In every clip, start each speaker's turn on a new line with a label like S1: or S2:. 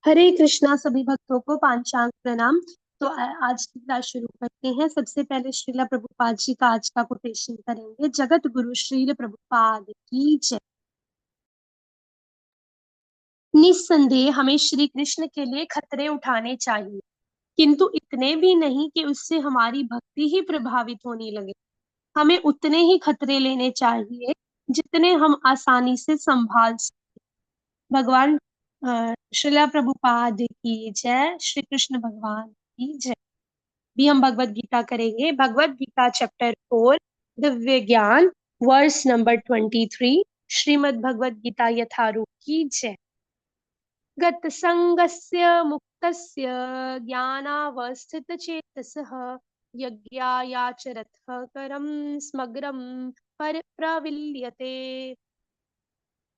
S1: हरे कृष्णा सभी भक्तों को पांचांग प्रणाम। तो आज की क्लास शुरू करते हैं। सबसे पहले श्रीला प्रभुपाद जी का आज का कोटेशन करेंगे। जगत गुरु श्रील प्रभुपाद की जय। निस्संदेह हमें श्री कृष्ण के लिए खतरे उठाने चाहिए, किंतु इतने भी नहीं कि उससे हमारी भक्ति ही प्रभावित होने लगे। हमें उतने ही खतरे लेने चाहिए जितने हम आसानी से संभाल सकते। भगवान श्रीला प्रभुपाद की जय। श्री कृष्ण भगवान की जय। भी हम भगवत गीता करेंगे। भगवत गीता चैप्टर 4, दिव्य ज्ञान, वर्स नंबर 23। श्रीमद् भगवत गीता यथारूप की जय। गत संगस्य मुक्तस्य ज्ञानावस्थित चेतसः यज्ञायाचरतः करम समग्रम पर प्रविल्यते।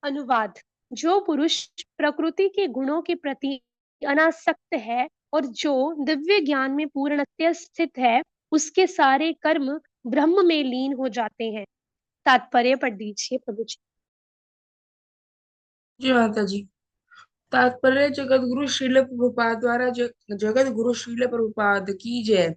S1: अनुवाद। जो पुरुष प्रकृति के गुणों के प्रति अनासक्त है और जो दिव्य ज्ञान में पूर्णतः स्थित है, उसके सारे कर्म ब्रह्म में लीन हो जाते हैं। तात्पर्य पढ़ दीजिए प्रभु जी।
S2: जी माता जी। तात्पर्य जगत गुरु श्रील प्रभुपाद द्वारा जगत गुरु श्रील प्रभुपाद की जय।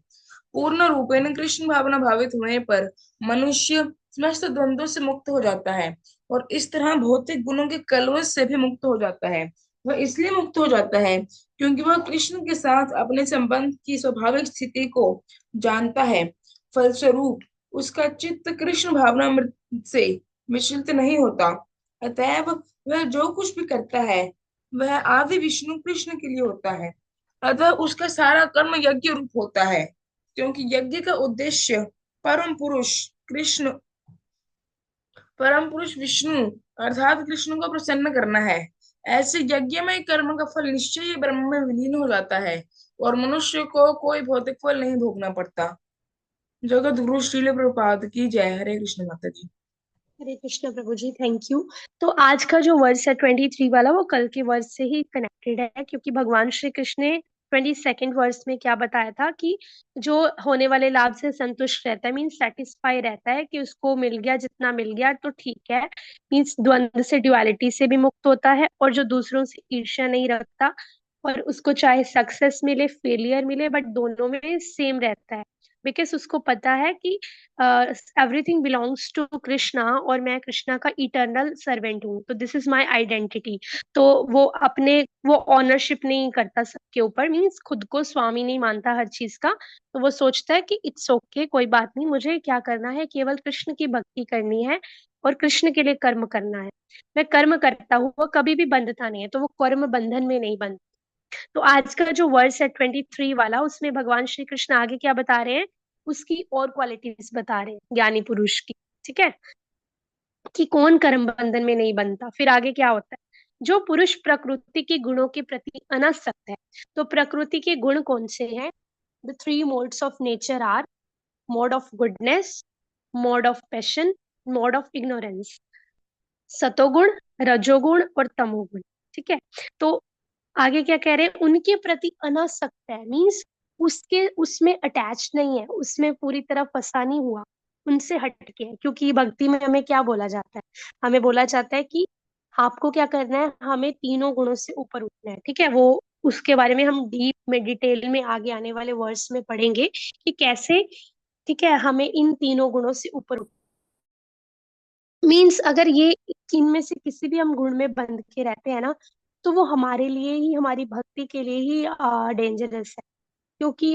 S2: पूर्ण रूपेण कृष्ण भावना भावित होने पर मनुष्य समस्त द्वंद्वों से मुक्त हो जाता है और इस तरह भौतिक गुणों के कलवश से भी मुक्त हो जाता है। वह इसलिए मुक्त हो जाता है क्योंकि वह कृष्ण के साथ अपने संबंध की स्वाभाविक स्थिति को जानता है। फलस्वरूप उसका चित्त कृष्ण भावना से विचलित नहीं होता। अतएव वह जो कुछ भी करता है वह आदि विष्णु कृष्ण के लिए होता है। अतः उसका सारा कर्म यज्ञ रूप होता है, क्योंकि यज्ञ का उद्देश्य परम पुरुष कृष्ण परम पुरुष विष्णु अर्थात कृष्ण को प्रसन्न करना है। ऐसे यज्ञ में कर्म का फल निश्चय ही ब्रह्म में विलीन हो जाता है और मनुष्य को कोई भौतिक फल नहीं भोगना पड़ता। जगत गुरु श्रील प्रभुपाद की जय। हरे कृष्ण माता जी।
S1: हरे कृष्ण प्रभु जी, थैंक यू। तो आज का जो वर्स है 23 वाला, वो कल के वर्स से ही कनेक्टेड है, क्योंकि भगवान श्री कृष्ण ने 22nd वर्स में क्या बताया था कि जो होने वाले लाभ से संतुष्ट रहता है, मीन्स सेटिस्फाई रहता है कि उसको मिल गया, जितना मिल गया तो ठीक है। मीन्स द्वंद्व से, ड्युअलिटी से भी मुक्त होता है, और जो दूसरों से ईर्ष्या नहीं रखता, और उसको चाहे सक्सेस मिले फेलियर मिले, बट दोनों में सेम रहता है। बिकॉज उसको पता है कि एवरीथिंग बिलोंग्स टू कृष्णा, और मैं कृष्णा का इटर्नल सर्वेंट हूँ, तो दिस इज माई आइडेंटिटी। तो वो ऑनरशिप नहीं करता सबके ऊपर, मीन्स खुद को स्वामी नहीं मानता हर चीज का। तो वो सोचता है कि इट्स ओके, कोई बात नहीं, मुझे क्या करना है, केवल कृष्ण की भक्ति करनी है और कृष्ण के लिए कर्म करना है। मैं कर्म करता हूँ, वो कभी भी बंधता नहीं है, तो वो कर्म बंधन में नहीं बंधता। तो आज का जो वर्स है 23 वाला, उसमें भगवान श्री कृष्ण आगे क्या बता रहे हैं, उसकी और क्वालिटीज बता रहे हैं ज्ञानी पुरुष की। ठीक है, कि कौन कर्म बंधन में नहीं बनता। फिर आगे क्या होता है, जो पुरुष प्रकृति के गुणों के प्रति अनासक्त है। तो प्रकृति के गुण कौन से हैं? The three modes of nature are mode of goodness, mode of passion, mode of ignorance. सतोगुण, रजोगुण और तमोगुण। ठीक है। तो आगे क्या कह रहे हैं, उनके प्रति अनासक्त है, मीन्स उसके उसमें अटैच नहीं है, उसमें पूरी तरह फंसा नहीं हुआ, उनसे हटके है। क्योंकि भक्ति में हमें क्या बोला जाता है, हमें बोला जाता है कि आपको क्या करना है, हमें तीनों गुणों से ऊपर उठना है। ठीक है, वो उसके बारे में हम डीप में डिटेल में आगे आने वाले वर्ड्स में पढ़ेंगे कि कैसे। ठीक है, हमें इन तीनों गुणों से ऊपर उठ, मीन्स अगर ये इनमें से किसी भी हम गुण में बंध के रहते हैं ना, तो वो हमारे लिए ही, हमारी भक्ति के लिए ही डेंजरस है। क्योंकि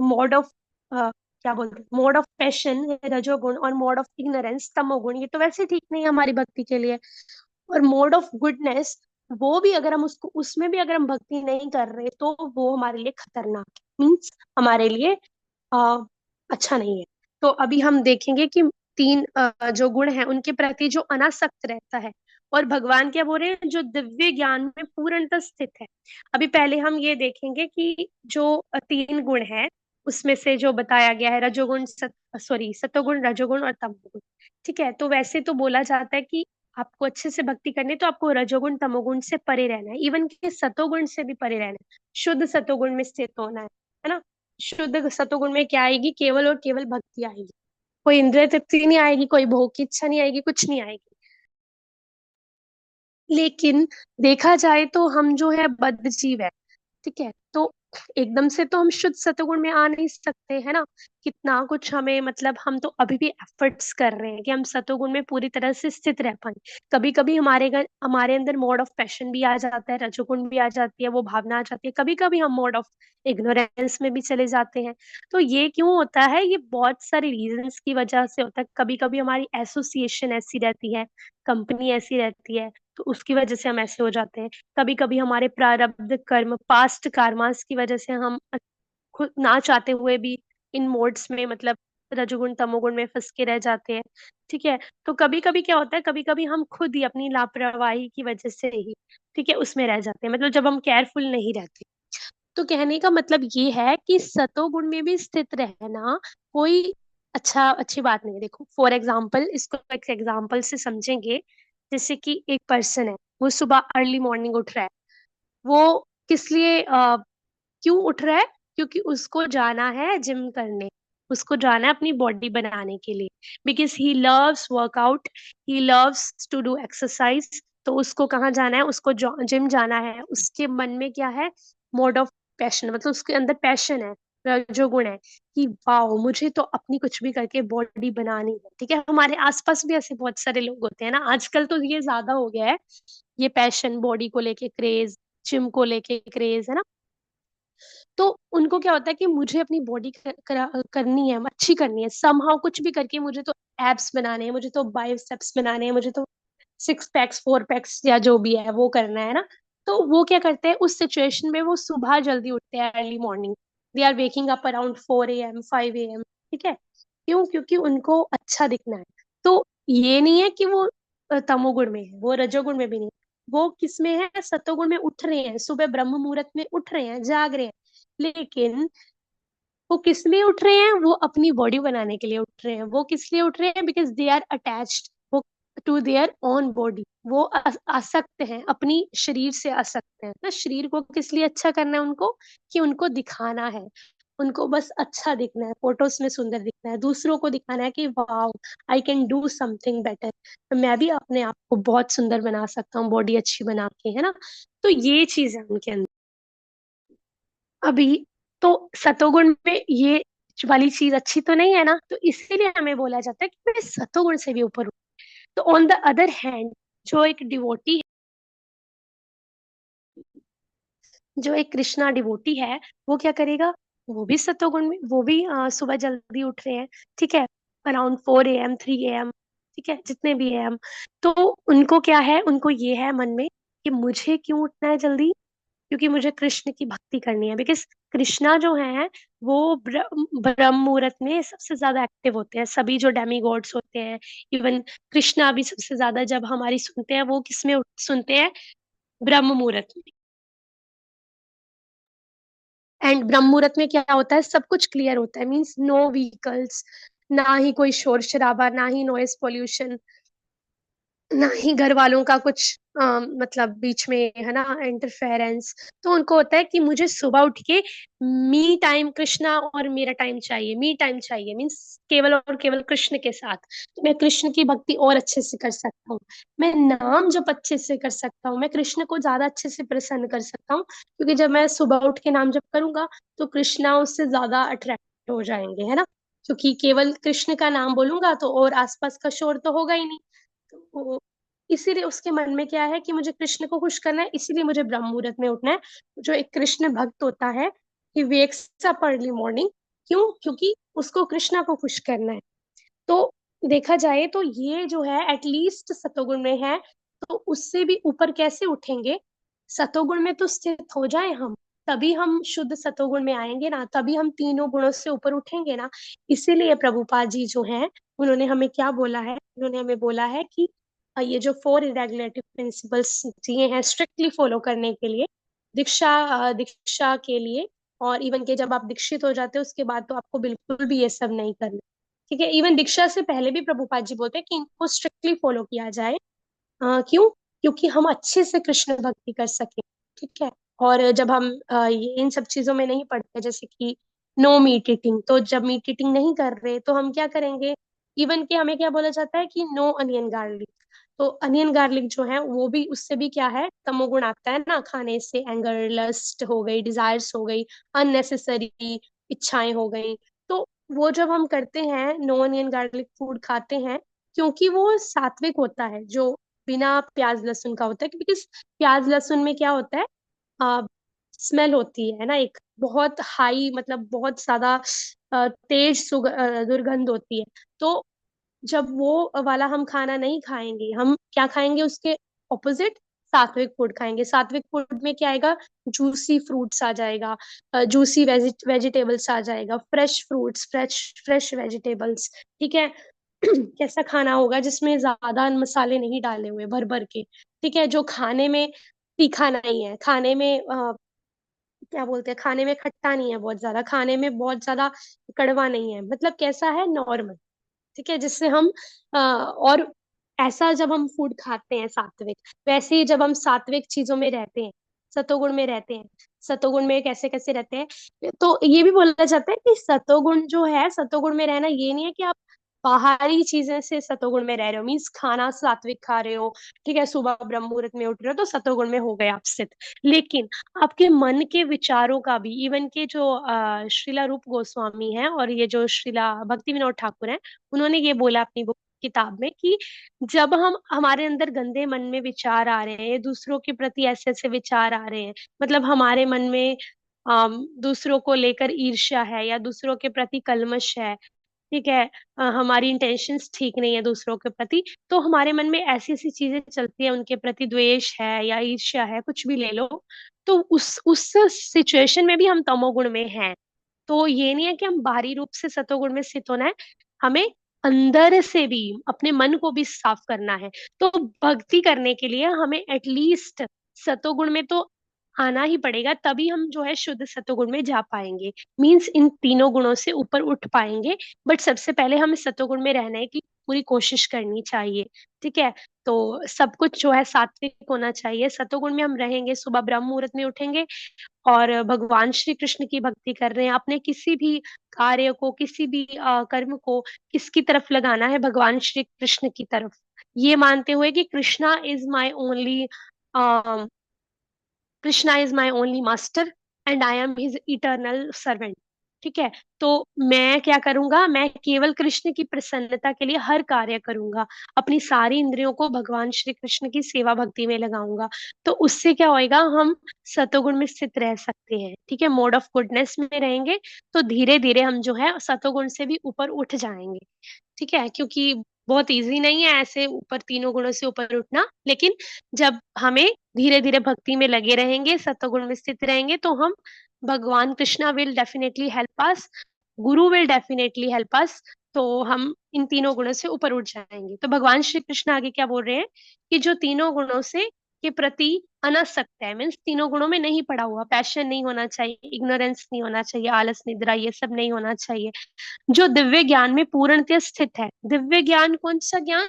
S1: मोड ऑफ क्या बोलते हैं, मोड ऑफ पैशन रजोगुण, और मोड ऑफ इग्नोरेंस तमोगुण, ये तो वैसे ठीक नहीं है हमारी भक्ति के लिए। और मोड ऑफ गुडनेस, वो भी अगर हम उसको, उसमें भी अगर हम भक्ति नहीं कर रहे, तो वो हमारे लिए खतरनाक है, मीन्स हमारे लिए अ, अच्छा नहीं है। तो अभी हम देखेंगे कि तीन जो गुण हैं उनके प्रति जो अनासक्त रहता है, और भगवान क्या बोल रहे हैं, जो दिव्य ज्ञान में पूर्णतः स्थित है। अभी पहले हम ये देखेंगे कि जो तीन गुण है, उसमें से जो बताया गया है, रजोगुण सतोगुण, रजोगुण और तमोगुण। ठीक है, तो वैसे तो बोला जाता है कि आपको अच्छे से भक्ति करनी है, तो आपको रजोगुण तमोगुण से परे रहना है, इवन के सतोगुण से भी परे रहना है, शुद्ध सतोगुण में स्थित होना है ना। शुद्ध सतोगुण में क्या आएगी, केवल और केवल भक्ति आएगी, कोई इंद्रिय तृप्ति नहीं आएगी, कोई भोग की इच्छा नहीं आएगी, कुछ नहीं आएगी। लेकिन देखा जाए तो हम जो है बद्ध जीव है, ठीक है। तो एकदम से तो हम शुद्ध सतोगुण में आ नहीं सकते, है ना। कितना कुछ हमें, मतलब हम तो अभी भी एफर्ट्स कर रहे हैं कि हम सतोगुण में पूरी तरह से स्थित रह पाए। कभी कभी हमारे अंदर मोड ऑफ पैशन भी आ जाता है, रजोगुण भी आ जाती है, वो भावना आ जाती है। कभी कभी हम मोड ऑफ इग्नोरेंस में भी चले जाते हैं। तो ये क्यों होता है? ये बहुत सारे रीजंस की वजह से होता है। कभी कभी हमारी एसोसिएशन ऐसी रहती है, कंपनी ऐसी रहती है, तो उसकी वजह से हम ऐसे हो जाते हैं। कभी कभी हमारे प्रारब्ध कर्म, पास्ट कर्मास की वजह से हम खुद ना चाहते हुए भी इन मोड्स में, मतलब रजोगुण तमोगुण में फंस के रह जाते हैं, ठीक है। तो कभी कभी क्या होता है, कभी कभी हम खुद ही अपनी लापरवाही की वजह से ही, ठीक है, उसमें रह जाते हैं, मतलब जब हम केयरफुल नहीं रहते। तो कहने का मतलब ये है कि सतोगुण में भी स्थित रहना कोई अच्छी बात नहीं है। देखो फॉर एग्जाम्पल, इसको एक एग्जाम्पल से समझेंगे। जैसे कि एक पर्सन है, वो सुबह अर्ली मॉर्निंग उठ रहा है। वो किस लिए क्यों उठ रहा है? क्योंकि उसको जाना है जिम करने, उसको जाना है अपनी बॉडी बनाने के लिए, because he loves workout, he loves to do exercise. तो उसको कहाँ जाना है? उसको जिम जाना है। उसके मन में क्या है? मोड ऑफ पैशन, मतलब उसके अंदर पैशन है, जो गुण है कि वाओ, मुझे तो अपनी कुछ भी करके बॉडी बनानी है, ठीक है। हमारे आसपास भी ऐसे बहुत सारे लोग होते हैं ना, आजकल तो ये ज्यादा हो गया है, ये पैशन, बॉडी को लेके क्रेज, जिम को लेके क्रेज, है ना। तो उनको क्या होता है कि मुझे अपनी बॉडी करनी है, अच्छी करनी है, समहाउ कुछ भी करके मुझे तो एब्स बनाने हैं, मुझे तो बाइसेप्स बनाने हैं, मुझे तो सिक्स पैक्स, फोर पैक्स या जो भी है वो करना है ना। तो वो क्या करते हैं उस सिचुएशन में? वो सुबह जल्दी उठते हैं, early morning. They are waking up around 4 AM 5 AM, ठीक है। क्यों? क्योंकि उनको अच्छा दिखना है। तो ये नहीं है कि वो तमोगुण में है, वो रजोगुण में भी नहीं। वो किस में है? सतोगुण में उठ रहे हैं, सुबह ब्रह्म मुहूर्त में उठ रहे हैं, जाग रहे हैं। लेकिन वो किस लिए उठ रहे हैं? वो अपनी बॉडी बनाने के लिए उठ रहे हैं। वो किस लिए उठ रहे हैं? बिकॉज दे आर अटैच्ड वो टू देयर ओन बॉडी। वो आसक्त हैं, अपनी शरीर से आसक्त हैं ना। शरीर को किस लिए अच्छा करना है उनको? कि उनको दिखाना है, उनको बस अच्छा दिखना है, फोटोज में सुंदर दिखना है, दूसरों को दिखाना है कि wow, I can do something better. मैं भी अपने आप को बहुत सुंदर बना सकता हूँ बॉडी अच्छी बना के, है ना। तो ये चीज है उनके अंदर अभी। तो सतोगुण में ये वाली चीज अच्छी तो नहीं है ना, तो इसीलिए हमें बोला जाता है कि मैं सतोगुण से भी ऊपर हूँ। तो ऑन द अदर हैंड, जो एक डिवोटी जो एक कृष्णा डिवोटी है, वो क्या करेगा? वो भी सतोगुण में, वो भी सुबह जल्दी उठ रहे हैं, ठीक है, अराउंड 4 AM 3 AM, ठीक है, जितने भी है हम। तो उनको क्या है? उनको ये है मन में कि मुझे क्यों उठना है जल्दी? क्योंकि मुझे कृष्ण की भक्ति करनी है। बिकॉज कृष्णा जो है वो ब्रह्म मुहूर्त में सबसे ज्यादा एक्टिव होते हैं, सभी जो डेमी गॉड्स होते हैं। इवन कृष्णा भी सबसे ज्यादा जब हमारी सुनते हैं, वो किसमें सुनते हैं? ब्रह्म मुहूर्त में। एंड ब्रह्म मुहूर्त में क्या होता है? सब कुछ क्लियर होता है, मीन्स नो व्हीकल्स, ना ही कोई शोर शराबा, ना ही नॉइस पोल्यूशन, ना ही घर वालों का कुछ मतलब बीच में, है ना, इंटरफेरेंस। तो उनको होता है कि मुझे सुबह उठ के मी टाइम कृष्णा और मेरा टाइम चाहिए, मी टाइम चाहिए, मीन्स केवल और केवल कृष्ण के साथ। तो मैं कृष्ण की भक्ति और अच्छे से कर सकता हूँ, मैं नाम जप अच्छे से कर सकता हूँ, मैं कृष्ण को ज्यादा अच्छे से प्रसन्न कर सकता हूँ। क्योंकि जब मैं सुबह उठ के नाम जप करूंगा तो कृष्णा उससे ज्यादा अट्रैक्ट हो जाएंगे, है ना। क्योंकि केवल कृष्ण का नाम बोलूंगा तो और आसपास का शोर तो होगा ही नहीं। तो इसीलिए उसके मन में क्या है कि मुझे कृष्ण को खुश करना है, इसीलिए मुझे ब्रह्म मुहूर्त में उठना है। जो एक कृष्ण भक्त होता है, he wakes up early morning. क्यों? क्योंकि उसको कृष्णा को खुश करना है। तो देखा जाए तो ये जो है एटलीस्ट सतोगुण में है। तो उससे भी ऊपर कैसे उठेंगे? सतोगुण में तो स्थित हो जाए हम, तभी हम शुद्ध सतोगुण में आएंगे ना, तभी हम तीनों गुणों से ऊपर उठेंगे ना। इसीलिए प्रभुपाद जी जो हैं, उन्होंने हमें क्या बोला है? उन्होंने हमें बोला है कि ये जो 4 इरेगुलेटिव प्रिंसिपल्स दिए हैं स्ट्रिक्टली फॉलो करने के लिए, दीक्षा के लिए। और इवन के जब आप दीक्षित हो जाते हो उसके बाद तो आपको बिल्कुल भी ये सब नहीं करना, ठीक है। इवन दीक्षा से पहले भी प्रभुपाद जी बोलते हैं कि इनको स्ट्रिक्टली फॉलो किया जाए। क्यों? क्योंकि हम अच्छे से कृष्ण भक्ति कर सके, ठीक है। और जब हम ये इन सब चीजों में नहीं पढ़ते, जैसे कि नो मीट ईटिंग, तो जब मीट ईटिंग नहीं कर रहे तो हम क्या करेंगे? इवन कि हमें क्या बोला जाता है कि नो अनियन गार्लिक। तो अनियन गार्लिक जो है वो भी, उससे भी क्या है, तमोगुण आता है ना खाने से। एंगर, लस्ट हो गई, डिजायर्स हो गई, अननेसेसरी इच्छाएं हो गई। तो वो जब हम करते हैं, नो अनियन गार्लिक फूड खाते हैं, क्योंकि वो सात्विक होता है, जो बिना प्याज लहसुन का होता है। क्योंकि प्याज लहसुन में क्या होता है, स्मेल होती है ना, एक बहुत हाई, मतलब बहुत ज्यादा तेज दुर्गंध होती है। तो जब वो वाला हम खाना नहीं खाएंगे, हम क्या खाएंगे उसके ऑपोजिट, सात्विक फूड खाएंगे। सात्विक फूड में क्या आएगा, जूसी फ्रूट्स आ जाएगा, जूसी वेजिटेबल्स आ जाएगा, fresh fruits, fresh fresh vegetables. ठीक है। कैसा खाना होगा जिसमें ज्यादा मसाले नहीं डाले हुए भर भर के। ठीक है, जो खाने में तीखा नहीं है, खाने में क्या बोलते हैं, खाने में खट्टा नहीं है बहुत ज्यादा, खाने में बहुत ज्यादा कड़वा नहीं है, मतलब कैसा है, नॉर्मल। ठीक है, जिससे हम और ऐसा जब हम फूड खाते हैं सात्विक, वैसे ही जब हम सात्विक चीजों में रहते हैं, सतोगुण में रहते हैं। सतोगुण में कैसे कैसे रहते हैं, तो ये भी बोला जाता है कि सतोगुण जो है, सतोगुण में रहना ये नहीं है कि आप बाहरी चीजें से सतोगुण में रह रहे हो, मीन्स खाना सात्विक खा रहे हो, ठीक है, सुबह ब्रह्म मुहूर्त में उठ रहे हो, तो सतोगुण में हो गए आप स्थित। लेकिन आपके मन के विचारों का भी, इवन के जो श्रीला रूप गोस्वामी है और ये जो श्रीला भक्ति विनोद ठाकुर है, उन्होंने ये बोला अपनी बुक किताब में कि जब हम, हमारे अंदर गंदे मन में विचार आ रहे हैं, दूसरों के प्रति ऐसे ऐसे विचार आ रहे हैं, मतलब हमारे मन में दूसरों को लेकर ईर्ष्या है, या दूसरों के प्रति कलमश है, ठीक है, हमारी इंटेंशंस ठीक नहीं है दूसरों के प्रति, तो हमारे मन में ऐसी ऐसी चीजें चलती है, उनके प्रति द्वेष है या ईर्ष्या है, कुछ भी ले लो, तो उस सिचुएशन में भी हम तमोगुण में हैं। तो ये नहीं है कि हम बाहरी रूप से सतोगुण में स्थित होना है, हमें अंदर से भी अपने मन को भी साफ करना है। तो भक्ति करने के लिए हमें एटलीस्ट सतोगुण में तो आना ही पड़ेगा, तभी हम जो है शुद्ध सतोगुण में जा पाएंगे, मीन्स इन तीनों गुणों से ऊपर उठ पाएंगे। बट सबसे पहले हमें सतोगुण में रहने की पूरी कोशिश करनी चाहिए। ठीक है, तो सब कुछ जो है सात्विक होना चाहिए, सतोगुण में हम रहेंगे, सुबह ब्रह्म मुहूर्त में उठेंगे और भगवान श्री कृष्ण की भक्ति कर रहे हैं, अपने किसी भी कार्य को, किसी भी कर्म को किसकी तरफ लगाना है, भगवान श्री कृष्ण की तरफ, ये मानते हुए कि Krishna is my only master and I am his eternal servant. ठीक है, तो मैं क्या करूंगा, मैं केवल कृष्ण की प्रसन्नता के लिए हर कार्य करूंगा, अपनी सारी इंद्रियों को भगवान श्री कृष्ण की सेवा भक्ति में लगाऊंगा। तो उससे क्या होएगा, हम सतोगुण में स्थित रह सकते हैं। ठीक है, मोड ऑफ गुडनेस में रहेंगे, तो धीरे धीरे हम जो है सतोगुण से भी ऊपर उठ जाएंगे। ठीक है, क्योंकि बहुत इजी नहीं है ऐसे ऊपर तीनों गुणों से ऊपर उठना, लेकिन जब हमें धीरे धीरे भक्ति में लगे रहेंगे, सत्वगुण में स्थित रहेंगे, तो हम, भगवान Krishna will definitely help us, Guru will definitely help us, तो हम इन तीनों गुणों से ऊपर उठ जाएंगे। तो भगवान श्री कृष्ण आगे क्या बोल रहे हैं कि जो तीनों गुणों से के प्रति अनासक्त है, मीन्स तीनों गुणों में नहीं पड़ा हुआ, पैशन नहीं होना चाहिए, इग्नोरेंस नहीं होना चाहिए, आलस निद्रा ये सब नहीं होना चाहिए, जो दिव्य ज्ञान में पूर्णतः स्थित है। दिव्य ज्ञान कौन सा ज्ञान,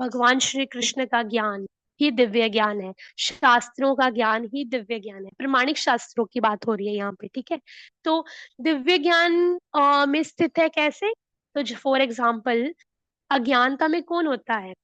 S1: भगवान श्री कृष्ण का ज्ञान ही दिव्य ज्ञान है, शास्त्रों का ज्ञान ही दिव्य ज्ञान है, प्रमाणिक शास्त्रों की बात हो रही है यहाँ पे। ठीक है, तो दिव्य ज्ञान में स्थित है कैसे, तो फॉर एग्जाम्पल अज्ञानता में कौन होता है,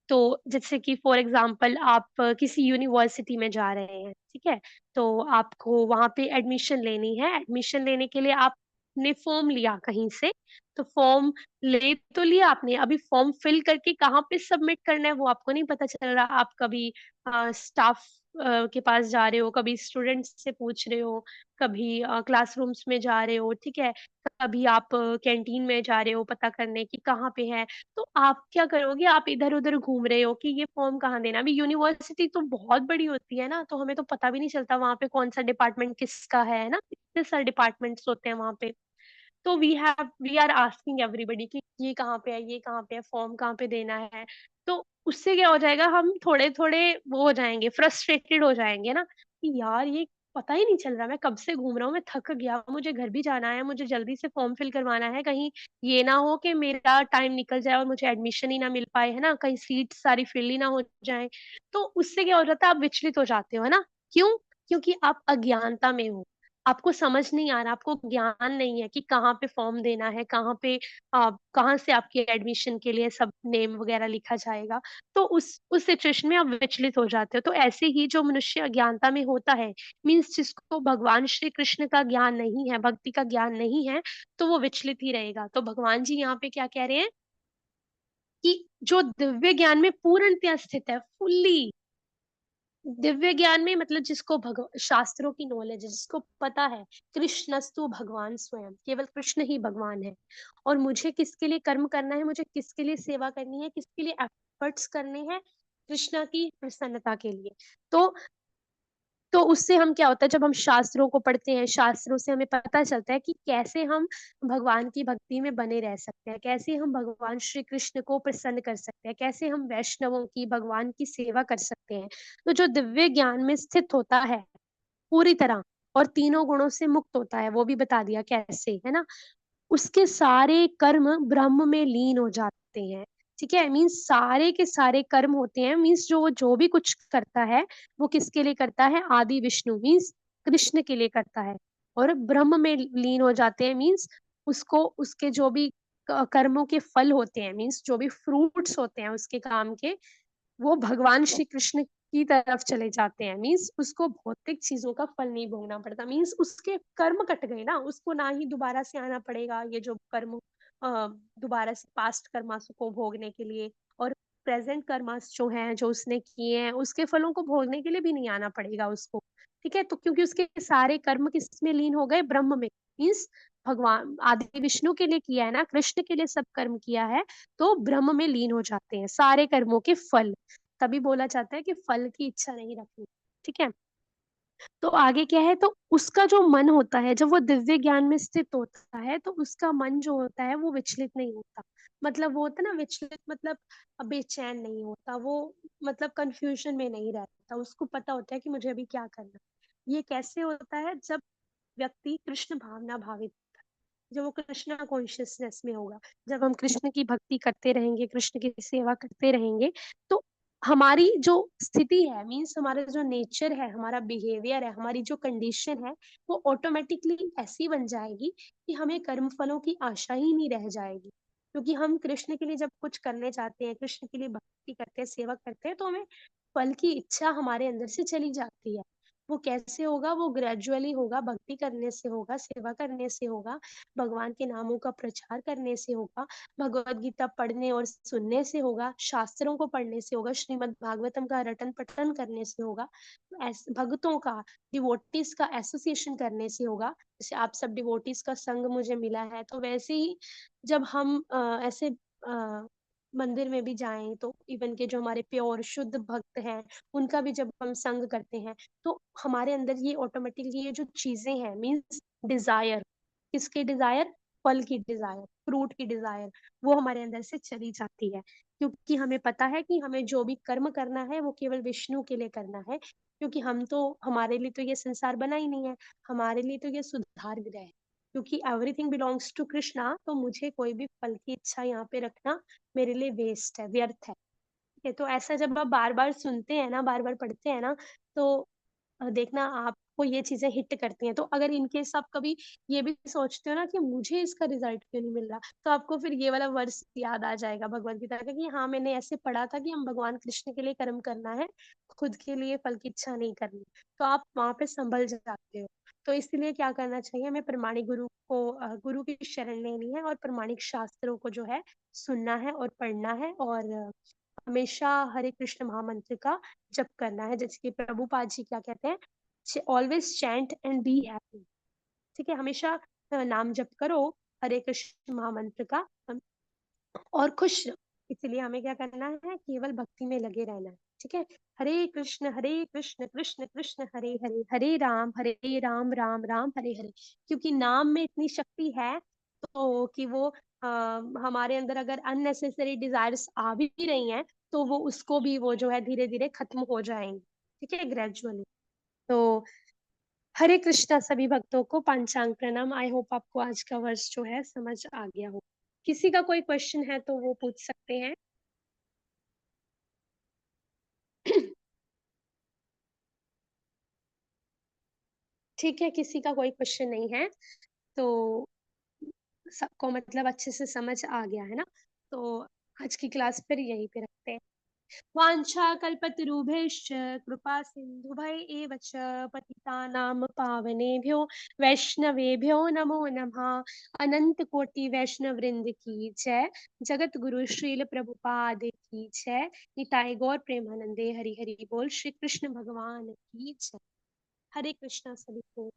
S1: तो जैसे कि फॉर एग्जाम्पल आप किसी यूनिवर्सिटी में जा रहे हैं, ठीक है, तो आपको वहां पे एडमिशन लेनी है, एडमिशन लेने के लिए आपने फॉर्म लिया कहीं से, तो फॉर्म ले तो लिया आपने, अभी फॉर्म फिल करके कहाँ पे सबमिट करना है वो आपको नहीं पता चल रहा। आप कभी स्टाफ के पास जा रहे हो, कभी स्टूडेंट्स से पूछ रहे हो, कभी क्लासरूम्स में जा रहे हो, ठीक है, कभी आप कैंटीन में जा रहे हो पता करने की कहाँ पे है, तो आप क्या करोगे, आप इधर उधर घूम रहे हो कि ये फॉर्म कहाँ देना। अभी यूनिवर्सिटी तो बहुत बड़ी होती है ना, तो हमें तो पता भी नहीं चलता वहां पे कौन सा डिपार्टमेंट किसका है ना, इतने सारे डिपार्टमेंट्स होते हैं वहां पे। तो वी आर आस्किंग एवरीबडी कि ये कहाँ पे है, ये कहाँ पे है, फॉर्म कहाँ पे देना है। तो उससे क्या हो जाएगा, हम थोड़े थोड़े वो हो जाएंगे, फ्रस्ट्रेटेड हो जाएंगे ना, कि यार ये पता ही नहीं चल रहा, मैं कब से घूम रहा हूँ, मैं थक गया, मुझे घर भी जाना है, मुझे जल्दी से फॉर्म फिल करवाना है, कहीं ये ना हो कि मेरा टाइम निकल जाए और मुझे एडमिशन ही ना मिल पाए, है ना, कहीं सीट सारी फिल ही ना हो जाए। तो उससे क्या हो जाता है, आप विचलित हो जाते हो, है ना, क्यों, क्योंकि आप अज्ञानता में हो। आपको समझ नहीं आ रहा, आपको ज्ञान नहीं है कि कहाँ पे फॉर्म देना है, कहाँ से आपकी एडमिशन के लिए सब नेम वगैरह लिखा जाएगा, तो उस सिचुएशन में आप विचलित हो जाते हो। तो ऐसे ही जो मनुष्य अज्ञानता में होता है, मीन्स जिसको भगवान श्री कृष्ण का ज्ञान नहीं है, भक्ति का ज्ञान नहीं है, तो वो विचलित ही रहेगा। तो भगवान जी यहाँ पे क्या कह रहे हैं कि जो दिव्य ज्ञान में पूर्णतया स्थित है, फुल्ली दिव्य ज्ञान में, मतलब जिसको शास्त्रों की नॉलेज है, जिसको पता है कृष्णस्तु भगवान स्वयं, केवल कृष्ण ही भगवान है, और मुझे किसके लिए कर्म करना है, मुझे किसके लिए सेवा करनी है, किसके लिए एफर्ट्स करने हैं, कृष्णा की प्रसन्नता के लिए। तो उससे हम क्या होता है, जब हम शास्त्रों को पढ़ते हैं, शास्त्रों से हमें पता चलता है कि कैसे हम भगवान की भक्ति में बने रह सकते हैं, कैसे हम भगवान श्री कृष्ण को प्रसन्न कर सकते हैं, कैसे हम वैष्णवों की, भगवान की सेवा कर सकते हैं। तो जो दिव्य ज्ञान में स्थित होता है पूरी तरह, और तीनों गुणों से मुक्त होता है, वो भी बता दिया कैसे, है ना। उसके सारे कर्म ब्रह्म में लीन हो जाते हैं। ठीक है, मीन्स सारे के सारे कर्म होते हैं, मीन्स जो भी कुछ करता है, वो किसके लिए करता है, आदि विष्णु मीन्स कृष्ण के लिए करता है, और ब्रह्म में लीन हो जाते हैं, मीन्स उसको उसके जो भी कर्मों के फल होते हैं, मीन्स जो भी फ्रूट्स होते हैं उसके काम के, वो भगवान श्री कृष्ण की तरफ चले जाते हैं। मीन्स उसको भौतिक चीजों का फल नहीं भोगना पड़ता, मीन्स उसके कर्म कट गए ना, उसको ना ही दोबारा से आना पड़ेगा ये जो कर्म, दोबारा से पास्ट कर्मास को भोगने के लिए, और प्रेजेंट कर्मास जो हैं, जो उसने किए हैं, उसके फलों को भोगने के लिए भी नहीं आना पड़ेगा उसको। ठीक है, तो क्योंकि उसके सारे कर्म किस में लीन हो गए, ब्रह्म में, मीन्स भगवान आदि विष्णु के लिए किया है ना, कृष्ण के लिए सब कर्म किया है, तो ब्रह्म में लीन हो जाते हैं सारे कर्मों के फल। तभी बोला जाता है कि फल की इच्छा नहीं रखनी। ठीक है, तो आगे क्या है, तो उसका जो मन होता है, जब वो दिव्य ज्ञान में स्थित होता है, तो उसका मन जो होता है वो विचलित नहीं होता। मतलब वो होता है ना विचलित, मतलब बेचैन नहीं होता वो, मतलब कंफ्यूजन में नहीं रहता, उसको पता होता है कि मुझे अभी क्या करना है। ये कैसे होता है, जब व्यक्ति कृष्ण भावना भावित, जब वो कृष्णा कॉन्शियसनेस में होगा, जब हम कृष्ण की भक्ति करते रहेंगे, कृष्ण की सेवा करते रहेंगे, तो हमारी जो स्थिति है, मीन्स हमारा जो नेचर है, हमारा बिहेवियर है, हमारी जो कंडीशन है, वो ऑटोमेटिकली ऐसी बन जाएगी कि हमें कर्म फलों की आशा ही नहीं रह जाएगी। क्योंकि हम कृष्ण के लिए जब कुछ करने जाते हैं, कृष्ण के लिए भक्ति करते हैं, सेवा करते हैं, तो हमें फल की इच्छा हमारे अंदर से चली जाती है। वो कैसे होगा, वो ग्रेजुअली होगा, भक्ति करने से होगा, सेवा करने से होगा, भगवान के नामों का प्रचार करने से होगा, भगवत गीता पढ़ने और सुनने से होगा, शास्त्रों को पढ़ने से होगा, श्रीमद् भागवतम का रटन पठन करने से होगा, ऐसे भक्तों का, डिवोटीज का एसोसिएशन करने से होगा। जैसे आप सब डिवोटीज का संग मुझे मिला है, तो वैसे ही जब हम ऐसे मंदिर में भी जाएं, तो इवन के जो हमारे प्योर शुद्ध भक्त हैं, उनका भी जब हम संग करते हैं, तो हमारे अंदर ये ऑटोमेटिकली ये जो चीजें हैं, मीन्स डिजायर, किसकी डिजायर, फल की डिजायर, फ्रूट की डिजायर, वो हमारे अंदर से चली जाती है। क्योंकि हमें पता है कि हमें जो भी कर्म करना है वो केवल विष्णु के लिए करना है, क्योंकि हम तो, हमारे लिए तो ये संसार बना ही नहीं है, हमारे लिए तो ये सुधार गृह है। क्योंकि एवरीथिंग बिलोंग्स टू कृष्णा, तो मुझे कोई भी फल की इच्छा यहाँ पे रखना मेरे लिए वेस्ट है, व्यर्थ है। ठीक है, तो ऐसा जब आप बार बार सुनते हैं ना, बार बार पढ़ते हैं ना, तो देखना आपको ये चीजें हिट करती हैं। तो अगर इनकेस आप कभी ये भी सोचते हो ना कि मुझे इसका रिजल्ट क्यों नहीं मिल रहा, तो आपको फिर ये वाला वर्ष याद आ जाएगा भगवत गीता का, कि हाँ मैंने ऐसे पढ़ा था कि हम भगवान कृष्ण के लिए कर्म करना है, खुद के लिए फल की इच्छा नहीं करनी। तो आप वहां पे संभल जाते हो। तो इसलिए क्या करना चाहिए, हमें प्रमाणिक गुरु को, गुरु की शरण लेनी है, और प्रमाणिक शास्त्रों को जो है सुनना है और पढ़ना है, और हमेशा हरे कृष्ण महामंत्र का जप करना है। जैसे कि प्रभुपाद जी क्या कहते हैं, always chant and be happy. ठीक है, हमेशा नाम जप करो हरे कृष्ण महामंत्र का, और खुश रहो। इसलिए हमें क्या करना है, केवल भक्ति में लगे रहना है। ठीक है, हरे कृष्ण कृष्ण कृष्ण हरे हरे, हरे राम राम राम हरे हरे। क्योंकि नाम में इतनी शक्ति है, तो कि वो हमारे अंदर अगर अननेसेसरी डिजायर्स आ भी रही हैं, तो वो उसको भी, वो जो है धीरे धीरे खत्म हो जाएंगे। ठीक है, ग्रेजुअली। तो हरे कृष्णा सभी भक्तों को पांचांग प्रणाम। आई होप आपको आज का वर्ष जो है समझ आ गया हो। किसी का कोई क्वेश्चन है तो वो पूछ सकते हैं। ठीक है, किसी का कोई क्वेश्चन नहीं है, तो सबको मतलब अच्छे से समझ आ गया है ना। तो आज की क्लास फिर यहीं पे रखते हैं। वाञ्छाकल्पतरुभ्यश्च कृपा सिन्धुभय एव च पतितानां पावनेभ्यो वैष्णवेभ्यो नमो नमः। अनंत कोटि वैष्णव वृंद की जय। जगत गुरु श्रील प्रभुपाद की जय। निताई गौर प्रेमानंदे हरि हरि बोल। श्री कृष्ण भगवान की जय। हरे कृष्णा सभी को।